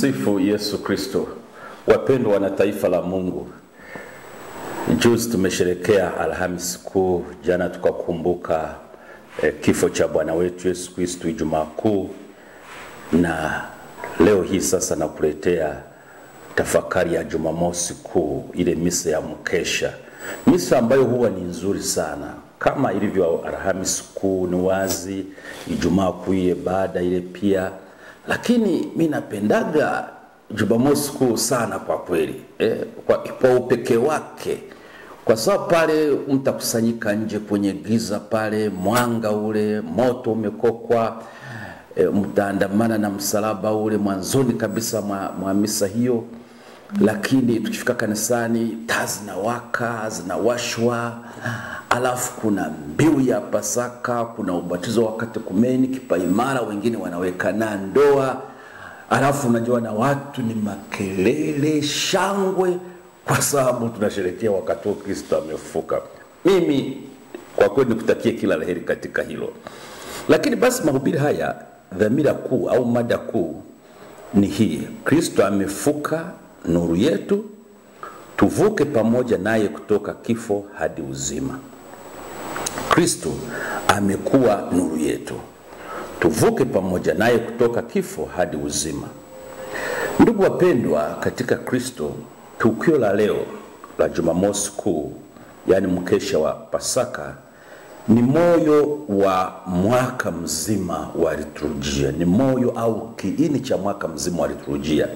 Tumsifu Yesu Kristo. Wapendwa wana taifa la Mungu, juzi tumesherehekea Alhamisi Kuu, jana tukakumbuka kifo cha Bwana wetu Yesu Kristo Ijumaa Kuu, na leo hii sasa nakuletea tafakari ya Jumamosi Kuu, ile misa ya mkesha. Misa ambayo huwa ni nzuri sana. Kama ilivyo Alhamisi Kuu ni wazi, Ijumaa Kuu baada ile pia. Lakini mimi napendaga Jumamosi Kuu sana kwa kweli. Kwa upekee wake. Kwa sababu pale mtakusanyika nje kwenye giza pale, mwanga ule, moto umekokwa, mtaandamana na msalaba ule mwanzoni kabisa mwa misa hiyo. Lakini tukifika kanisani taa zinawaka, zinawashwa, alafu kuna mbiu ya Pasaka, kuna ubatizo wa katekumeni, kipaimara, wengine wanawekana ndoa, alafu unajua na watu ni makelele, shangwe, kwa sababu tunasherehekea wakati Kristo amefufuka. Mimi kwa kweli nikutakie kila laheri katika hilo. Lakini basi mahubiri haya, dhamira kuu au mada kuu ni hii: Kristo amefufuka, nuru yetu, tuvuke pamoja naye kutoka kifo hadi uzima. Kristo amekuwa nuru yetu, tuvuke pamoja naye kutoka kifo hadi uzima. Ndugu wapendwa katika Kristo, tukio la leo la Jumamosi Kuu, yani mkesha wa Pasaka, ni moyo wa mwaka mzima wa liturujia, ni moyo au kiini cha mwaka mzima wa liturujia.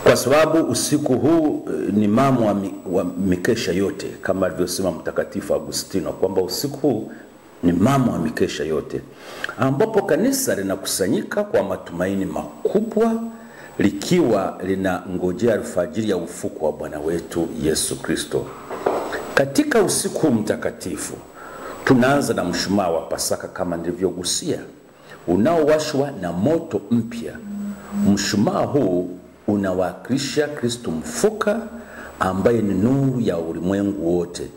Kwa sababu usiku huu ni mama wa mikesha yote, kama alivyosema Mtakatifu Agustino kwamba usiku huu ni mama wa mikesha yote, ambapo kanisa linakusanyika kwa matumaini makubwa likiwa linangojea alfajiri ya ufufuko wa Bwana wetu Yesu Kristo. Katika usiku mtakatifu tunaanza na mshumaa wa Pasaka kama nilivyogusia, unaowashwa na moto mpya. Mshumaa huu unawakilisha Kristo mfufuka ambaye ni nuru ya ulimwengu wote,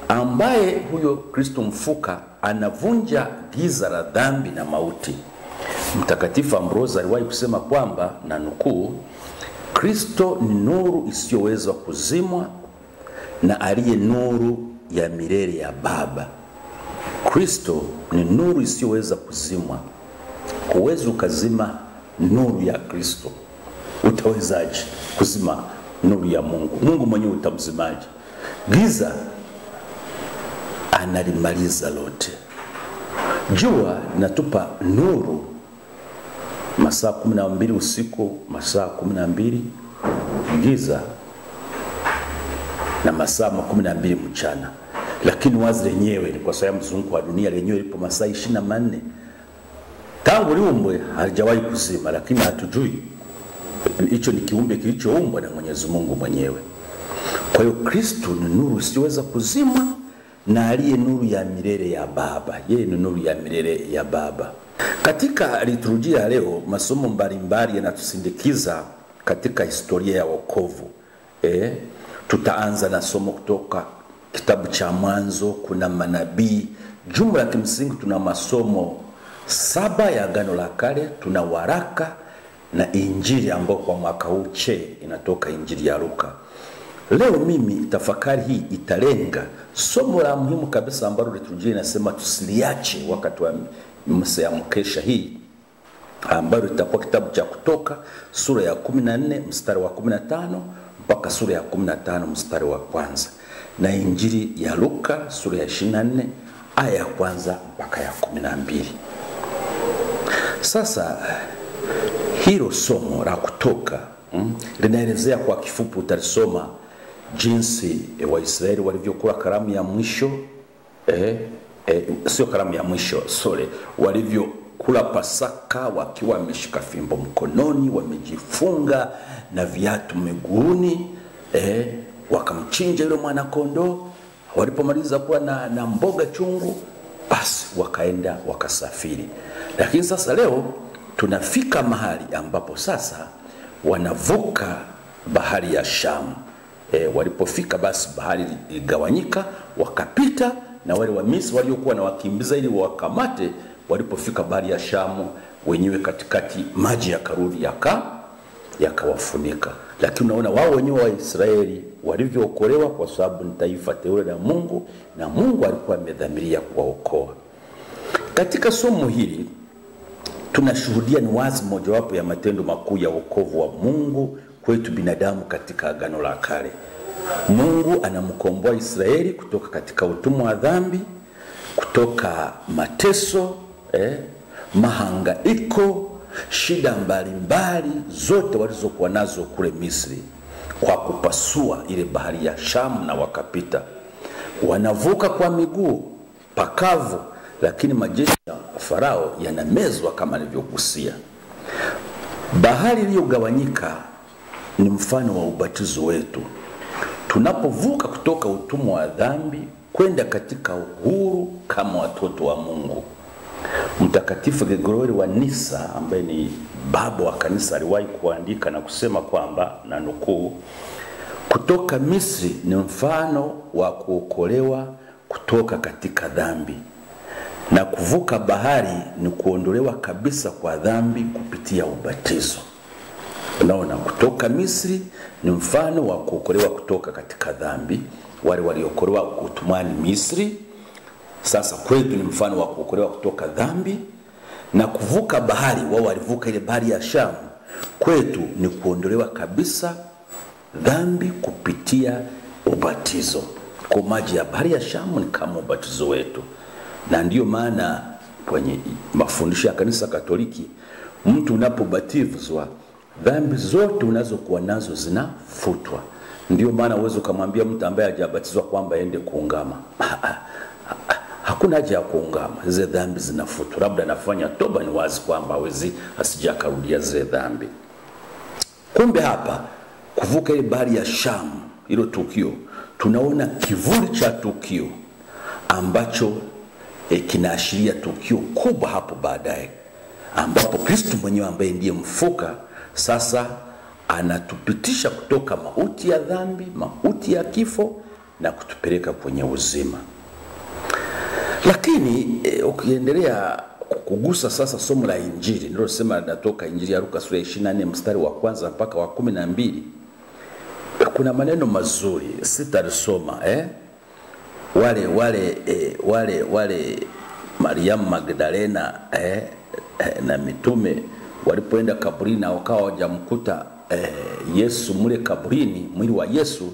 ambaye huyo Kristo mfufuka anavunja giza la dhambi na mauti. Mtakatifu Ambrosi aliwahi kusema kwamba, na nukuu, Kristo ni nuru isiyoweza kuzimwa na aliye nuru ya milele ya Baba. Kristo ni nuru isiyoweza kuzimwa. Huwezi ukazima nuru ya Kristo. Utawezaje kuzima nuru ya Mungu? Mungu mwenyewe utamzimaje? Giza analimaliza lote. Jua linatupa nuru masaa 12 usiku, masaa 12 giza, na masaa 12 mchana. Lakini wazi lenyewe ni kwa sababu mzunguko wa dunia lenyewe lipo masaa 24. Tangu liumbwe halijawahi kuzima, lakini hatujui hicho ni kiumbe kilichoumbwa na Mwenyezi Mungu mwenyewe. Kwa hiyo Kristo ni nuru isiyoweza kuzimwa na aliye nuru ya milele ya Baba. Yeye ni nuru ya milele ya Baba. Katika liturujia leo, masomo mbalimbali yanatusindikiza katika historia ya wokovu. Tutaanza na somo kutoka kitabu cha Mwanzo, kuna manabii. Jumla ya kimsingi tuna masomo 7 ya Agano la Kale, tuna waraka na Injili ambao kwa mwaka huu inatoka Injili ya Luka. Leo mimi tafakari hii italenga somo la muhimu kabisa ambalo liturujia inasema tusiliache wakati wa misa ya mkesha hii, ambalo litakuwa kitabu cha Kutoka sura ya 14 mstari wa 15 mpaka sura ya 15 mstari wa 1, na Injili ya Luka sura ya 24 aya ya 1 mpaka ya 12. Sasa hilo somo la Kutoka linaelezea kwa kifupi, utalisoma jinsi Waisraeli walivyokula karamu ya mwisho, sio karamu ya mwisho, walivyokula Pasaka wakiwa wameshika fimbo mkononi, wamejifunga na viatu miguuni, wakamchinja yule mwana kondoo. Walipomaliza kuwa na mboga chungu, basi wakaenda wakasafiri. Lakini sasa leo tunafika mahali ambapo sasa wanavuka bahari ya Shamu. Walipofika basi bahari iligawanyika, wakapita, na wale wa Misri waliokuwa na wakimbiza ili wakamate, walipofika bahari ya Shamu wenyewe katikati, maji yakarudi yakawafunika. Lakini unaona wao wenyewe wa Israeli walivyookolewa kwa sababu ni taifa teule la Mungu, na Mungu alikuwa amedhamiria kuwaokoa. Katika somo hili tunashuhudia ni wazi mojawapo ya matendo makuu ya wokovu wa Mungu kwetu binadamu katika Agano la Kale. Mungu anamkomboa Israeli kutoka katika utumwa wa dhambi, kutoka mateso, mahangaiko, shida mbalimbali zote walizokuwa nazo kule Misri, kwa kupasua ile bahari ya Shamu na wakapita. Wanavuka kwa miguu pakavu, lakini majeshi ya Farao yanamezwa kama alivyokusia. Bahari iliyogawanyika ni mfano wa ubatizo wetu. Tunapovuka kutoka utumwa wa dhambi kwenda katika uhuru kama watoto wa Mungu. Mtakatifu Gregori wa Nisa, ambaye ni baba wa kanisa, aliwahi kuandika na kusema kwamba, na nukuu, kutoka Misri ni mfano wa kuokolewa kutoka katika dhambi, na kuvuka bahari ni kuondolewa kabisa kwa dhambi kupitia ubatizo. Unaona, kutoka Misri ni mfano wa kuokolewa kutoka katika dhambi, wale waliokolewa utumwani Misri. Sasa kwetu ni mfano wa kuokolewa kutoka dhambi, na kuvuka bahari, wao walivuka ile bahari ya Shamu, kwetu ni kuondolewa kabisa dhambi kupitia ubatizo. Kwa maji ya bahari ya Shamu ni kama ubatizo wetu. Na ndiyo maana kwenye mafundisho ya kanisa Katoliki, mtu unapobatizwa dhambi zote unazokuwa nazo zinafutwa. Ndiyo maana uwezo kumwambia mtu ambaye hajabatizwa kwamba aende kuungama. Hakuna haja ya kuungama, zile dhambi zinafutwa. Labda anafanya toba, ni wazi kwamba hawezi asijakarudia zile dhambi. Kumbe hapa kuvuka ile bahari ya Shamu, hilo tukio, tunaona kivuli cha tukio ambacho kinaashiria tukio kubwa hapo baadaye, ambapo Kristo mwenyewe ambaye ndiye mfuka sasa anatupitisha kutoka mauti ya dhambi, mauti ya kifo, na kutupeleka kwenye uzima. Lakini ukiendelea kugusa sasa somo la Injili, ndio sema natoka Injili ya Luka sura 24 mstari wa kwanza mpaka wa 12, kuna maneno mazuri sitalisoma. Wale Mariamu Magdalena na mitume walipoenda kaburini na wakawa hawajamkuta Yesu mule kaburini, mwili wa Yesu,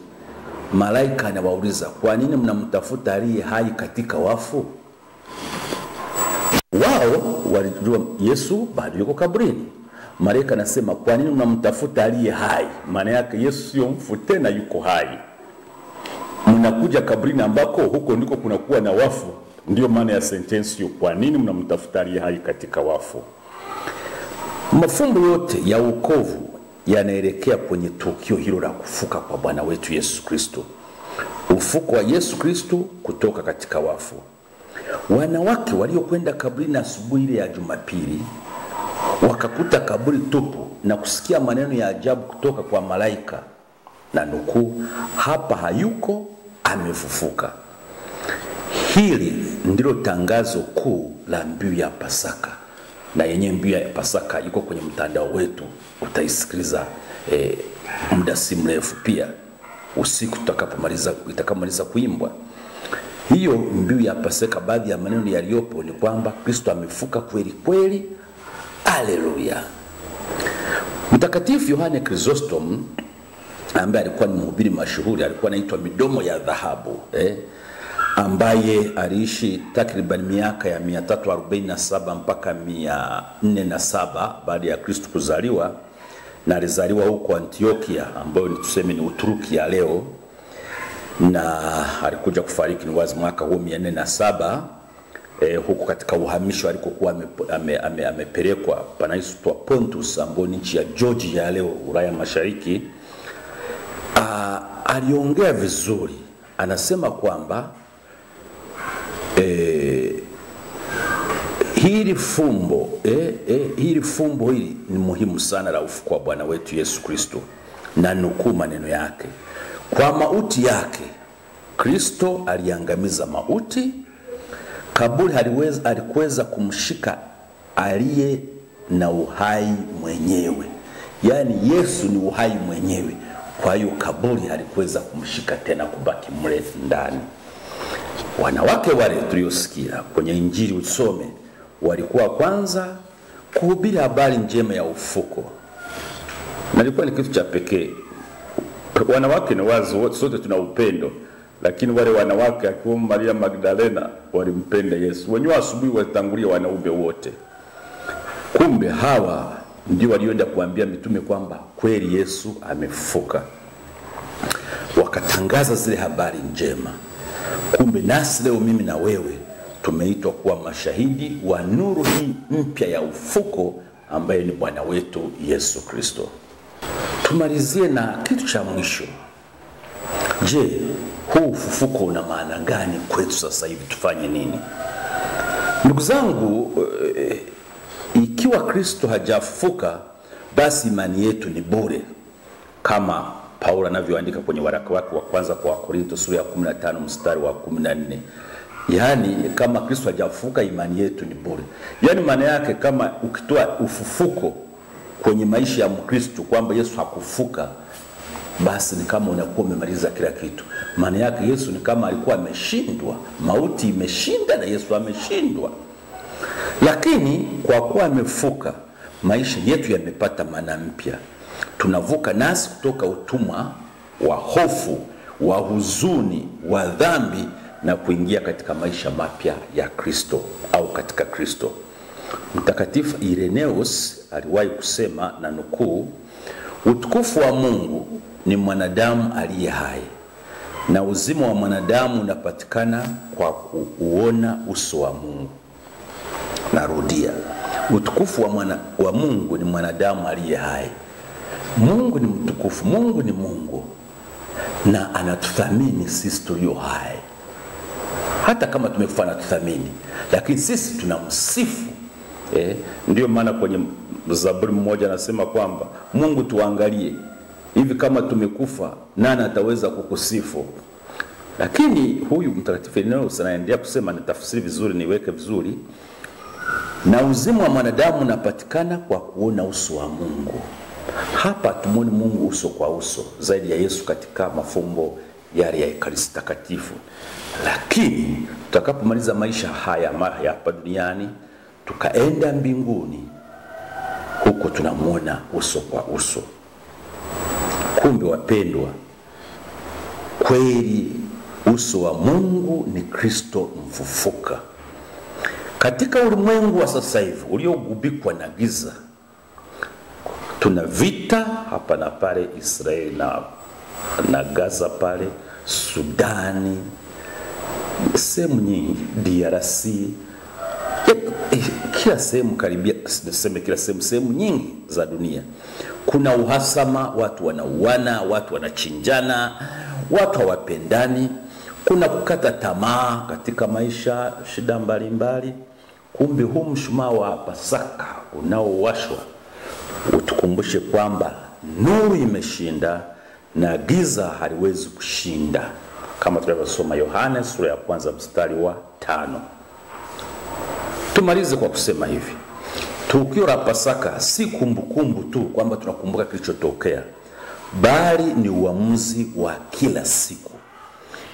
malaika anawauliza, kwa nini mnamtafuta aliye hai katika wafu? Wao walijua Yesu bado yuko kaburini. Malaika anasema, kwa nini mnamtafuta aliye hai? Maana yake Yesu sio mfu tena, yuko hai. Mnakuja kaburini ambako huko ndiko kunakuwa na wafu. Ndio maana ya sentence hiyo, kwa nini mnamtafuta aliye hai katika wafu? Mafumbo yote ya wokovu yanaelekea kwenye tukio hilo la kufuka kwa Bwana wetu Yesu Kristo. Ufuko wa Yesu Kristo kutoka katika wafu. Wanawake waliokwenda kaburini asubuhi ile ya Jumapili wakakuta kaburi tupu na kusikia maneno ya ajabu kutoka kwa malaika, na nukuu, hapa hayuko, amefufuka. Hili ndilo tangazo kuu la mbiu ya Pasaka, na yenye mbiu ya Pasaka iko kwenye mtandao wetu, utaisikiliza muda si mrefu pia usiku itakapomaliza kuimbwa. Hiyo mbiu ya Pasaka, baadhi ya maneno yaliyopo ni kwamba Kristo amefuka kweli kweli. Haleluya. Mtakatifu Yohane Chrysostom, ambaye alikuwa ni mhubiri mashuhuri, alikuwa anaitwa Midomo ya Dhahabu, ambaye aliishi takriban miaka ya 347 mpaka 407 baada ya Kristo kuzaliwa, na alizaliwa huko Antiokia, ambayo ni tuseme ni Uturuki ya leo, na alikuja kufariki ni wazi mwaka huo 407 huko katika uhamisho alikokuwa amepelekwa panaitwa Pontus, ambayo ni nchi ya Georgia ya leo, Ulaya Mashariki. Aliongea vizuri, anasema kwamba hili fumbo hili ni muhimu sana la ufufuo wa Bwana wetu Yesu Kristo, na nukuu maneno yake, kwa mauti yake Kristo aliangamiza mauti, kaburi halikuweza kumshika aliye na uhai mwenyewe. Yaani Yesu ni uhai mwenyewe. Kwa hiyo kaburi halikuweza kumshika tena kubaki mle ndani. Wanawake wale tuliosikia kwenye Injili usome walikuwa kwanza kuhubiri habari njema ya ufuko. Na ilikuwa ni kitu cha pekee. Wanawake ni wazi, sote tuna upendo, lakini wale wanawake akiwa Maria Magdalena walimpenda Yesu. Wenyewe asubuhi walitangulia wanaume wote. Kumbe hawa ndio walioenda kuambia mitume kwamba kweli Yesu amefufuka. Wakatangaza zile habari njema. Kumbe nasi leo mimi na wewe tumeitwa kuwa mashahidi wa nuru hii mpya ya ufuko ambaye ni Bwana wetu Yesu Kristo. Tumalizie na kitu cha mwisho. Je, huu ufufuko una maana gani kwetu sasa hivi? Tufanye nini? Ndugu zangu, ikiwa Kristo hajafufuka, basi imani yetu ni bure, kama Paulo anavyoandika kwenye waraka wake wa kwanza kwa Wakorintho sura ya 15 mstari wa 14. Yaani kama Kristo hajafufuka, imani yetu ni bure. Yaani maana yake kama ukitoa ufufuko kwenye maisha ya Mkristo kwamba Yesu hakufuka, basi ni kama unakuwa umemaliza kila kitu. Maana yake Yesu ni kama alikuwa ameshindwa, mauti imeshinda na Yesu ameshindwa. Lakini kwa kuwa amefuka, maisha yetu yamepata maana mpya. Tunavuka nasi kutoka utumwa wa hofu, wa huzuni, wa dhambi na kuingia katika maisha mapya ya Kristo au katika Kristo. Mtakatifu Irenaeus aliwahi kusema, na nukuu, utukufu wa Mungu ni mwanadamu aliye hai, na uzima wa mwanadamu unapatikana kwa kuona uso wa Mungu. Narudia, utukufu wa Mungu ni mwanadamu aliye hai. Mungu ni mtukufu, Mungu ni Mungu, na anatuthamini sisi tulio hai. Hata kama tumekufa anatuthamini, lakini sisi tunamsifu. Ndio maana kwenye Zaburi mmoja anasema kwamba Mungu tuangalie, hivi kama tumekufa nani ataweza kukusifu? Lakini huyu mtakatifu Irenaeus anaendelea kusema, nitafsiri vizuri, niweke vizuri, na uzima wa mwanadamu unapatikana kwa kuona uso wa Mungu. Hapa tumuone Mungu uso kwa uso zaidi ya Yesu katika mafumbo yale ya Ekaristi Takatifu. Lakini tutakapomaliza maisha haya hapa duniani, tukaenda mbinguni, huko tunamuona uso kwa uso. Kumbe wapendwa, kweli uso wa Mungu ni Kristo mfufuka. Katika ulimwengu wa sasa hivi uliogubikwa na giza, tuna vita hapa na pale, Israeli na Gaza pale, Sudani, sehemu nyingi, DRC, kila sehemu karibia, niseme kila sehemu nyingi za dunia. Kuna uhasama, watu wanauana, watu wanachinjana, watu hawapendani, kuna kukata tamaa katika maisha, shida mbalimbali. Kumbe huu mshumaa wa Pasaka unaowashwa utukumbushe kwamba nuru imeshinda na giza haliwezi kushinda, kama tunavyosoma Yohana sura ya 1 mstari wa 5. Tumalize kwa kusema hivi, tukio la Pasaka si kumbukumbu tu kwamba tunakumbuka kilichotokea, bali ni uamuzi wa kila siku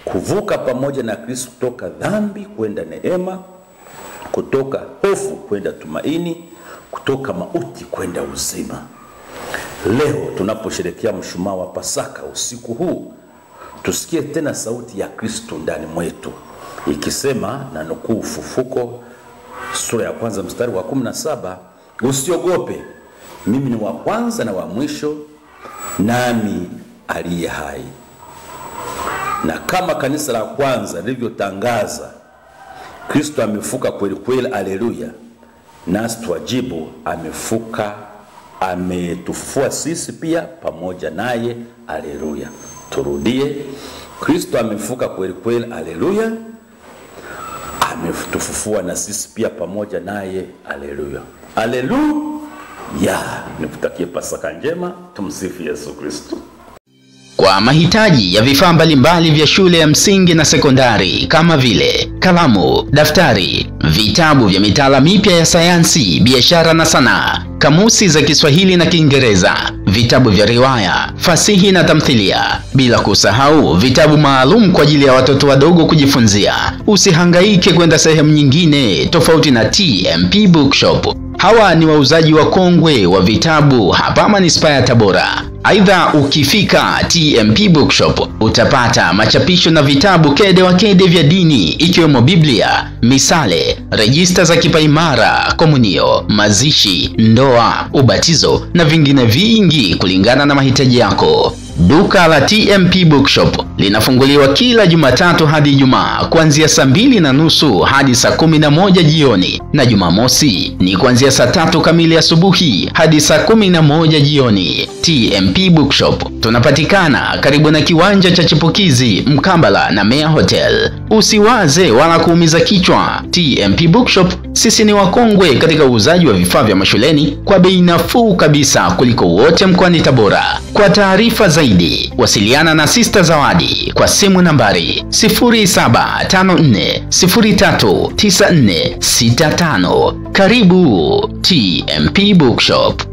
kuvuka pamoja na Kristo kutoka dhambi kwenda neema, kutoka hofu kwenda tumaini, kutoka mauti kwenda uzima. Leo tunaposherehekea mshumaa wa Pasaka usiku huu, tusikie tena sauti ya Kristo ndani mwetu ikisema, na nukuu Ufufuko sura ya 1 mstari wa 17, usiogope, mimi ni wa kwanza na wa mwisho, nami aliye hai. Na kama kanisa la kwanza lilivyotangaza Kristo amefuka kweli kweli, haleluya, nasi tuwajibu amefuka, ametufufua sisi pia pamoja naye, haleluya. Turudie, Kristo amefuka kweli kweli, haleluya, ametufufua na sisi pia pamoja naye, haleluya. Haleluya. Nikutakie Pasaka njema. Tumsifu Yesu Kristo. Kwa mahitaji ya vifaa mbalimbali vya shule ya msingi na sekondari kama vile kalamu, daftari, vitabu vya mitaala mipya ya sayansi, biashara na sanaa, kamusi za Kiswahili na Kiingereza, vitabu vya riwaya, fasihi na tamthilia, bila kusahau vitabu maalum kwa ajili ya watoto wadogo kujifunzia. Usihangaike kwenda sehemu nyingine tofauti na TMP Bookshop. Hawa ni wauzaji wakongwe wa vitabu hapa manispaa ya Tabora. Aidha, ukifika TMP Bookshop utapata machapisho na vitabu kede wa kede vya dini, ikiwemo Biblia, misale, rejista za kipaimara, komunio, mazishi, ndoa, ubatizo na vingine vingi kulingana na mahitaji yako. Duka la TMP Bookshop linafunguliwa kila Jumatatu hadi Ijumaa kuanzia saa 2:30 hadi saa 11 jioni, na Jumamosi ni kuanzia saa 3 kamili asubuhi hadi saa 11 jioni. TMP Bookshop tunapatikana karibu na kiwanja cha Chipukizi mkabala na Mea Hotel. Usiwaze wala kuumiza kichwa. TMP Bookshop sisi ni wakongwe katika uuzaji wa vifaa vya mashuleni kwa bei nafuu kabisa kuliko wote mkoani Tabora. Kwa taarifa zaidi wasiliana na Sister Zawadi kwa simu nambari 0754039465. Karibu TMP Bookshop.